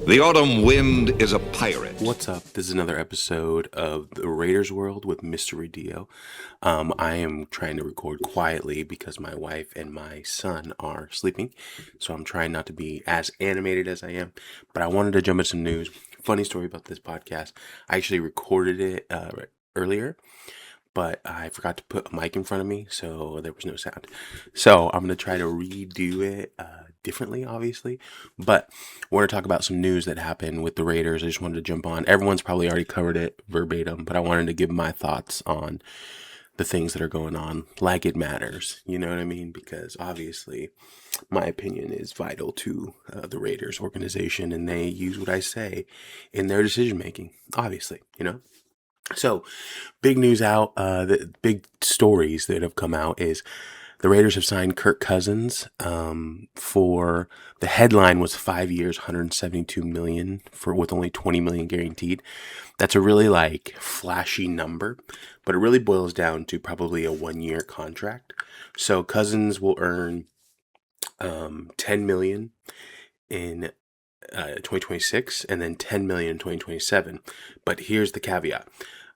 The autumn wind is a pirate. What's up? This is another episode of the Raiders World with Mrradillo. I am trying to record quietly because my wife and my son are sleeping, so I'm trying not to be as animated as I am. But I wanted to jump into some news. Funny story about this podcast. I actually recorded it earlier, but I forgot to put a mic in front of me, so there was no sound. So I'm going to try to redo it differently, obviously. But I want to talk about some news that happened with the Raiders. I just wanted to jump on. Everyone's probably already covered it verbatim, but I wanted to give my thoughts on the things that are going on like it matters. You know what I mean? Because obviously my opinion is vital to the Raiders organization, and they use what I say in their decision making, obviously, you know? So, big news out, the big stories that have come out is the Raiders have signed Kirk Cousins for the headline was 5 years, 172 million for with only 20 million guaranteed. That's a really like flashy number, but it really boils down to probably a 1 year contract. So Cousins will earn 10 million in 2026 and then 10 million in 2027. But here's the caveat.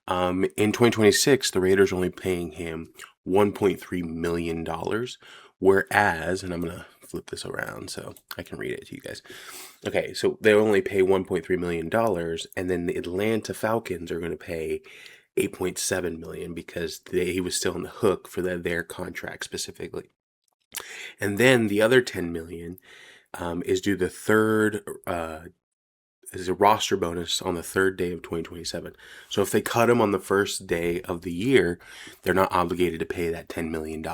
In 2026, the Raiders are only paying him $1.3 million, whereas, and I'm going to flip this around so I can read it to you guys. Okay, so they only pay $1.3 million, and then the Atlanta Falcons are going to pay 8.7 million because he was still on the hook for their contract specifically. And then the other 10 million is due the third is a roster bonus on the third day of 2027. So if they cut him on the first day of the year, they're not obligated to pay that $10 million.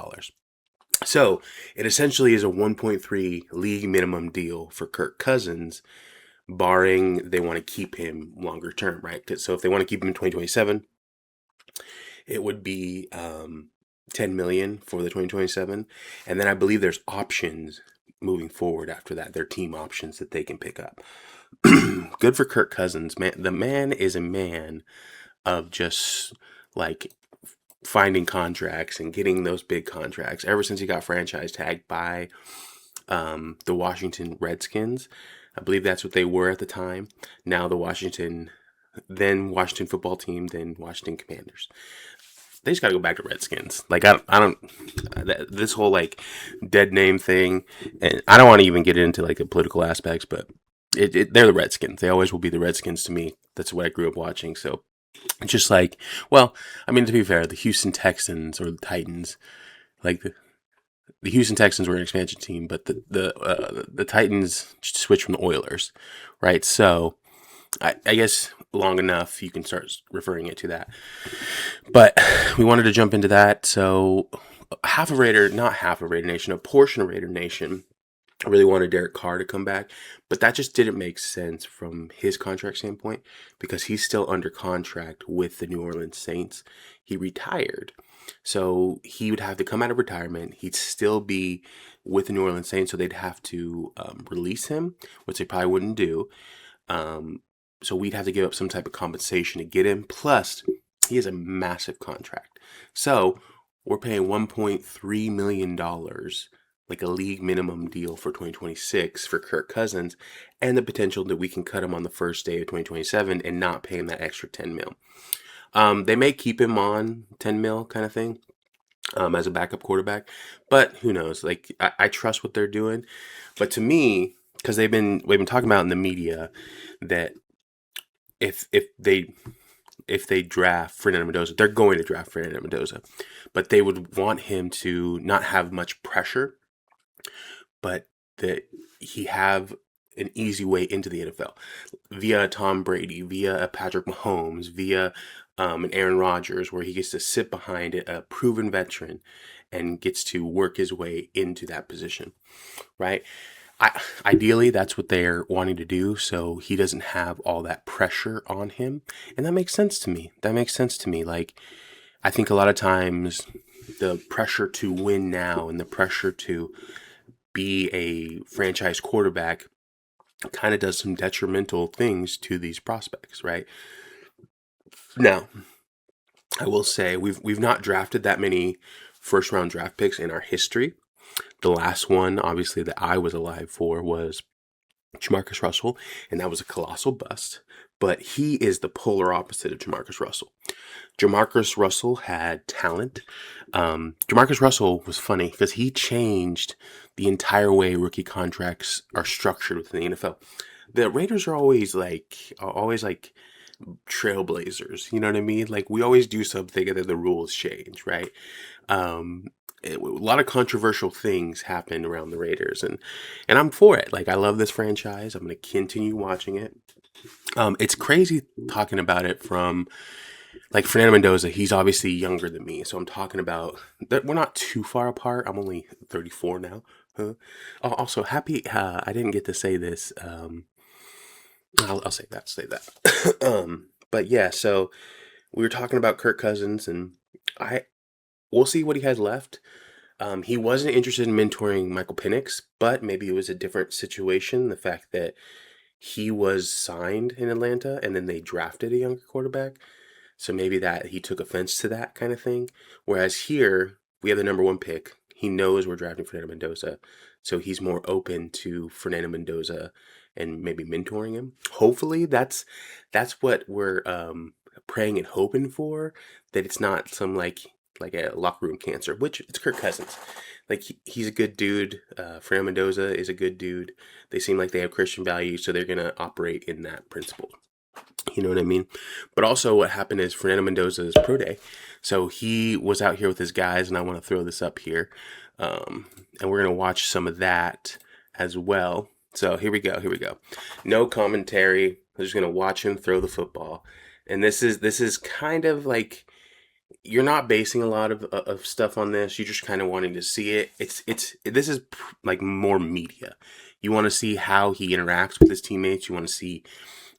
So it essentially is a 1.3 league minimum deal for Kirk Cousins, barring they want to keep him longer term, right? So if they want to keep him in 2027, it would be 10 million for the 2027. And then I believe there's options moving forward after that. They're team options that they can pick up. Good for Kirk Cousins, man. The man is a man of just like finding contracts and getting those big contracts ever since he got franchise tagged by the Washington Redskins. I believe that's what they were at the time. Now the Washington football team, then Washington Commanders. They just gotta go back to Redskins. Like I don't this whole like dead name thing, and I don't want to even get into like the political aspects, but they're the Redskins. They always will be the Redskins to me. That's what I grew up watching. So it's just like, well, I mean, to be fair, the Houston Texans or the Titans, like the Houston Texans were an expansion team, but the Titans switched from the Oilers, right? So I guess long enough you can start referring it to that. But we wanted to jump into that. So not half of Raider Nation, a portion of Raider Nation I really wanted Derek Carr to come back, but that just didn't make sense from his contract standpoint because he's still under contract with the New Orleans Saints. He retired. So he would have to come out of retirement. He'd still be with the New Orleans Saints, so they'd have to release him, which they probably wouldn't do. So we'd have to give up some type of compensation to get him. Plus, he has a massive contract. So we're paying $1.3 million like a league minimum deal for 2026 for Kirk Cousins, and the potential that we can cut him on the first day of 2027 and not pay him that extra 10 mil. They may keep him on 10 mil kind of thing as a backup quarterback, but who knows? Like I trust what they're doing, but to me, because we've been talking about in the media that if they draft Fernando Mendoza, they're going to draft Fernando Mendoza, but they would want him to not have much pressure, but that he have an easy way into the NFL via Tom Brady, via Patrick Mahomes, via an Aaron Rodgers, where he gets to sit behind a proven veteran and gets to work his way into that position, right? Ideally, that's what they're wanting to do, so he doesn't have all that pressure on him, and that makes sense to me. Like, I think a lot of times the pressure to win now and the pressure to be a franchise quarterback kind of does some detrimental things to these prospects, right? Now, I will say we've not drafted that many first round draft picks in our history. The last one, obviously, that I was alive for was Jamarcus Russell, and that was a colossal bust. But he is the polar opposite of Jamarcus Russell. Jamarcus Russell had talent. Jamarcus Russell was funny because he changed the entire way rookie contracts are structured within the NFL. The Raiders are always like trailblazers. You know what I mean? Like, we always do something and then the rules change, right? Um, a lot of controversial things happen around the Raiders, and I'm for it. Like, I love this franchise. I'm going to continue watching it. It's crazy talking about it from like Fernando Mendoza. He's obviously younger than me, so I'm talking about that we're not too far apart. I'm only 34 now. Huh? Also, happy. I didn't get to say this. I'll say that. Say that. But yeah, so we were talking about Kirk Cousins, and we'll see what he has left. He wasn't interested in mentoring Michael Penix, but maybe it was a different situation. The fact that he was signed in Atlanta and then they drafted a younger quarterback. So maybe that he took offense to that kind of thing. Whereas here, we have the number one pick. He knows we're drafting Fernando Mendoza. So he's more open to Fernando Mendoza and maybe mentoring him. Hopefully that's what we're praying and hoping for. That it's not some like a locker room cancer, which it's Kirk Cousins. Like, he's a good dude. Fernando Mendoza is a good dude. They seem like they have Christian values, so they're gonna operate in that principle. You know what I mean? But also what happened is Fernando Mendoza's pro day. So he was out here with his guys, and I want to throw this up here. And we're going to watch some of that as well. So here we go. No commentary. I'm just going to watch him throw the football. And this is kind of like, you're not basing a lot of stuff on this. You're just kind of wanting to see it. This is like more media. You want to see how he interacts with his teammates. You want to see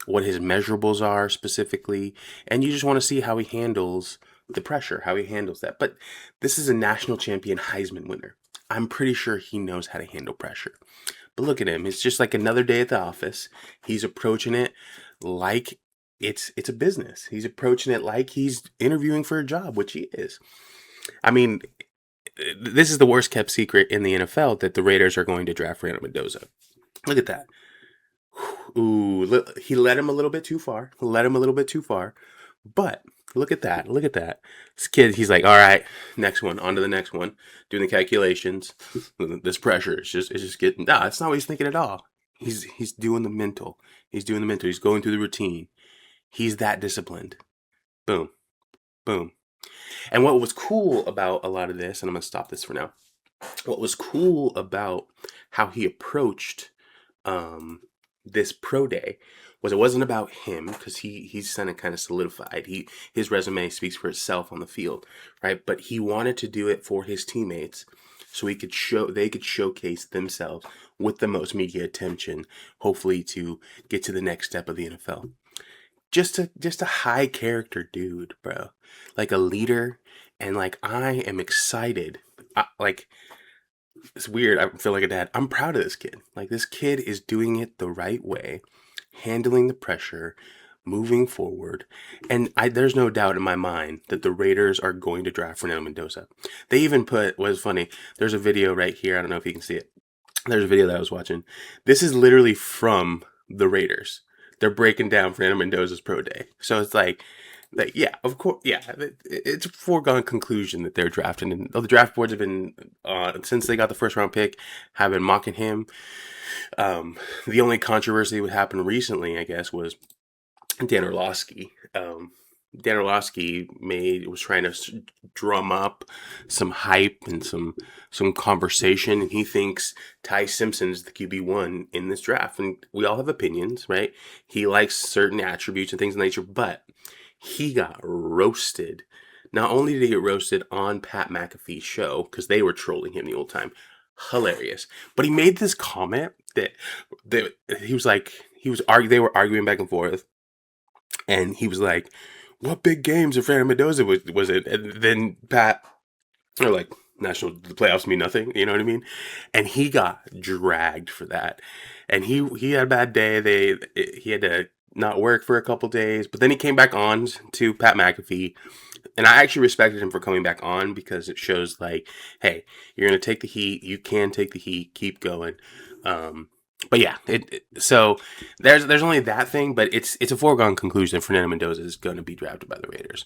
what his measurables are specifically, and you just want to see how he handles the pressure, how he handles that. But this is a national champion Heisman winner. I'm pretty sure he knows how to handle pressure. But look at him. It's just like another day at the office. He's approaching it like it's a business. He's approaching it like he's interviewing for a job, which he is. I mean, this is the worst kept secret in the NFL, that the Raiders are going to draft Fernando Mendoza. Look at that. Ooh, he led him a little bit too far. But look at that. This kid, he's like, all right, next one, on to the next one. Doing the calculations. This pressure is just getting. Nah, that's not what he's thinking at all. He's doing the mental. He's going through the routine. He's that disciplined. Boom, boom. And what was cool about a lot of this, and I'm gonna stop this for now. What was cool about how he approached this pro day was, it wasn't about him, because he's kind of solidified. His resume speaks for itself on the field, right? But he wanted to do it for his teammates, so they could showcase themselves with the most media attention, hopefully to get to the next step of the NFL. Just a high character dude, bro. Like a leader, and like, I am excited. It's weird. I feel like a dad. I'm proud of this kid. Like, this kid is doing it the right way, handling the pressure, moving forward. And there's no doubt in my mind that the Raiders are going to draft Fernando Mendoza. They even put, what was funny, there's a video right here. I don't know if you can see it. There's a video that I was watching. This is literally from the Raiders. They're breaking down Fernando Mendoza's pro day. So it's like, yeah, of course, yeah, it's a foregone conclusion that they're drafting. And the draft boards have been, since they got the first round pick, have been mocking him. The only controversy that happened recently, I guess, was Dan Orlovsky. Dan Orlovsky was trying to drum up some hype and some conversation, and he thinks Ty Simpson's the QB1 in this draft. And we all have opinions, right? He likes certain attributes and things of nature, but he got roasted. Not only did he get roasted on Pat McAfee's show, because they were trolling him the old time, hilarious, but he made this comment that he was like, they were arguing back and forth, and he was like, what big games of Fernando Mendoza was it? And then Pat, they're like, the playoffs mean nothing, you know what I mean? And he got dragged for that, and he had a bad day. He had to not work for a couple days, but then he came back on to Pat McAfee, and I actually respected him for coming back on, because it shows like, hey, you're gonna take the heat. You can take the heat. Keep going. But But yeah, so there's only that thing, but it's a foregone conclusion that Fernando Mendoza is going to be drafted by the Raiders.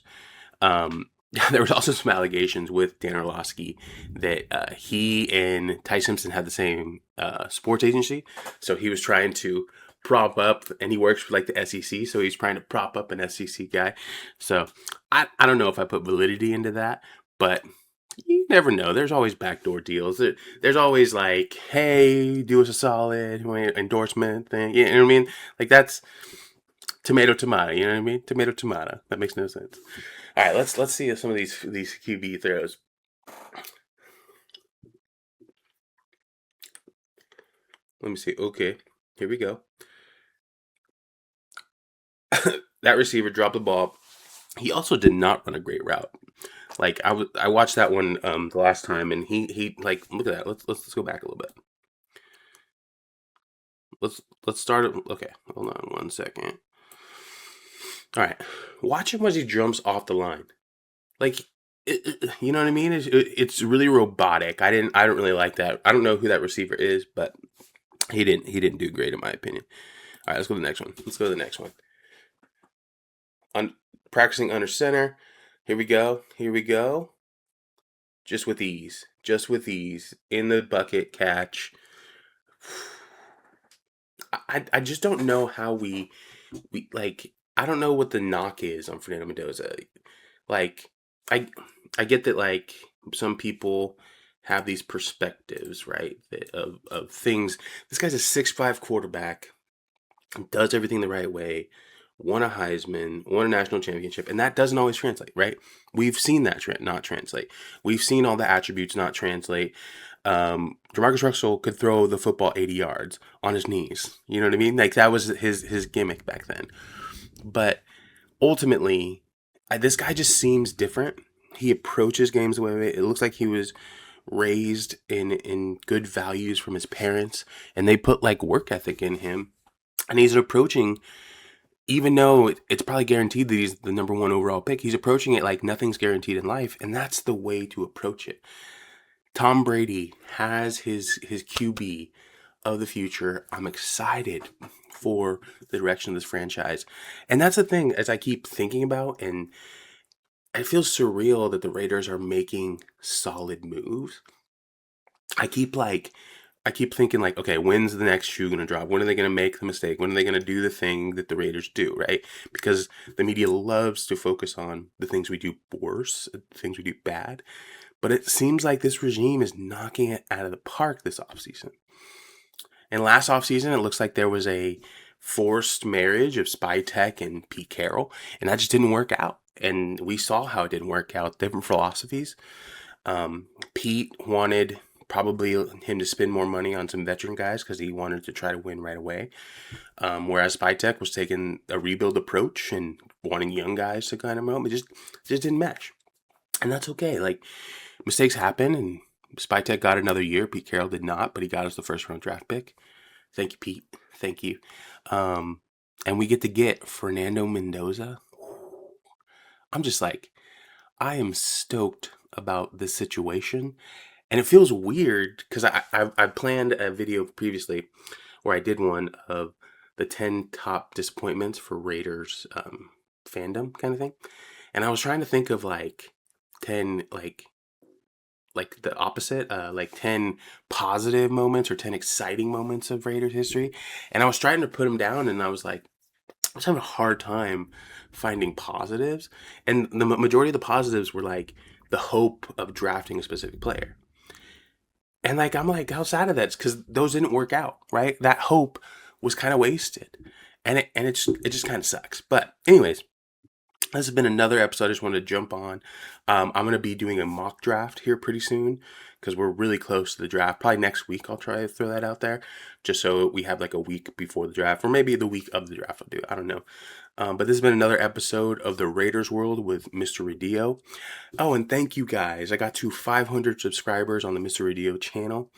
Um, there was also some allegations with Dan Orlovsky that he and Ty Simpson had the same sports agency, so he was trying to prop up, and he works for like the SEC, so he's trying to prop up an SEC guy. So I don't know if I put validity into that, but you never know. There's always backdoor deals. There's always like, hey, do us a solid endorsement thing. You know what I mean? Like that's tomato tomato. You know what I mean? Tomato tomato. That makes no sense. All right, let's see some of these QB throws. Let me see. Okay, here we go. That receiver dropped the ball. He also did not run a great route. Like I watched that one the last time, and he like look at that. Let's go back a little bit. Let's start it. Okay, hold on 1 second. All right, watch him as he jumps off the line. Like, you know what I mean? It's really robotic. I don't really like that. I don't know who that receiver is, but he didn't do great in my opinion. All right, let's go to the next one. Let's go to the next one. Practicing under center. Here we go. Here we go. Just with ease. Just with ease. In the bucket catch. I just don't know how we like. I don't know what the knock is on Fernando Mendoza. Like, I get that like some people have these perspectives, right? Of things. This guy's a 6'5" quarterback, does everything the right way, won a Heisman, won a national championship, and that doesn't always translate, right? We've seen that not translate. We've seen all the attributes not translate. Jamarcus Russell could throw the football 80 yards on his knees. You know what I mean? Like that was his gimmick back then. But ultimately, this guy just seems different. He approaches games the way it looks like he was raised in good values from his parents, and they put like work ethic in him. And he's approaching, even though it's probably guaranteed that he's the number one overall pick, he's approaching it like nothing's guaranteed in life, and that's the way to approach it. Tom Brady has his QB of the future. I'm excited for the direction of this franchise. And that's the thing, as I keep thinking about, and it feels surreal that the Raiders are making solid moves. I keep thinking like, okay, when's the next shoe going to drop? When are they going to make the mistake? When are they going to do the thing that the Raiders do, right? Because the media loves to focus on the things we do worse, the things we do bad. But it seems like this regime is knocking it out of the park this offseason. And last offseason, it looks like there was a forced marriage of Spytek and Pete Carroll, and that just didn't work out. And we saw how it didn't work out. Different philosophies. Pete wanted probably him to spend more money on some veteran guys because he wanted to try to win right away. Whereas Spytek was taking a rebuild approach and wanting young guys to kind of help. It just didn't match. And that's okay. Like, mistakes happen, and Spytek got another year. Pete Carroll did not, but he got us the first round draft pick. Thank you, Pete. Thank you. And we get to get Fernando Mendoza. I'm just like, I am stoked about this situation. And it feels weird because I planned a video previously where I did one of the 10 top disappointments for Raiders fandom kind of thing. And I was trying to think of like 10 like the opposite, like 10 positive moments or 10 exciting moments of Raiders history. And I was trying to put them down, and I was like, I was having a hard time finding positives. And the majority of the positives were like the hope of drafting a specific player. And like, I'm like, how sad of that? Because those didn't work out, right? That hope was kind of wasted. And it just kind of sucks. But anyways, this has been another episode I just wanted to jump on. I'm going to be doing a mock draft here pretty soon because we're really close to the draft. Probably next week I'll try to throw that out there just so we have like a week before the draft, or maybe the week of the draft I'll do it. I don't know. But this has been another episode of the Raiders World with Mrradillo. Oh, and thank you guys. I got to 500 subscribers on the Mrradillo channel.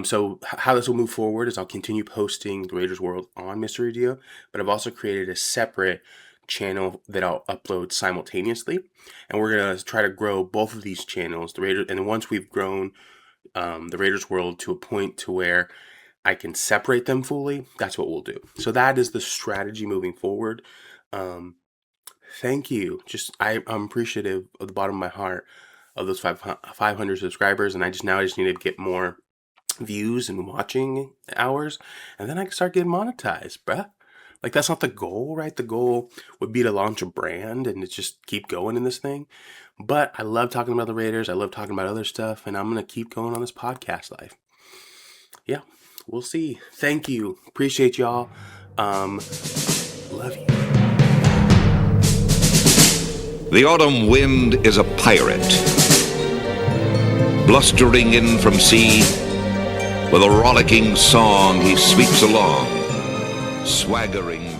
So how this will move forward is I'll continue posting the Raiders World on Mrradillo, but I've also created a separate channel that I'll upload simultaneously, and we're gonna try to grow both of these channels, the Raiders, and once we've grown the Raiders World to a point to where I can separate them fully, that's what we'll do. So that is the strategy moving forward. Thank you. I'm appreciative of the bottom of my heart of those 500 subscribers, and I just need to get more views and watching hours, and then I can start getting monetized, bruh. Like, that's not the goal, right? The goal would be to launch a brand and to just keep going in this thing. But I love talking about the Raiders. I love talking about other stuff, and I'm going to keep going on this podcast life. Yeah, we'll see. Thank you. Appreciate y'all. Love you. The autumn wind is a pirate, blustering in from sea. With a rollicking song he sweeps along, swaggering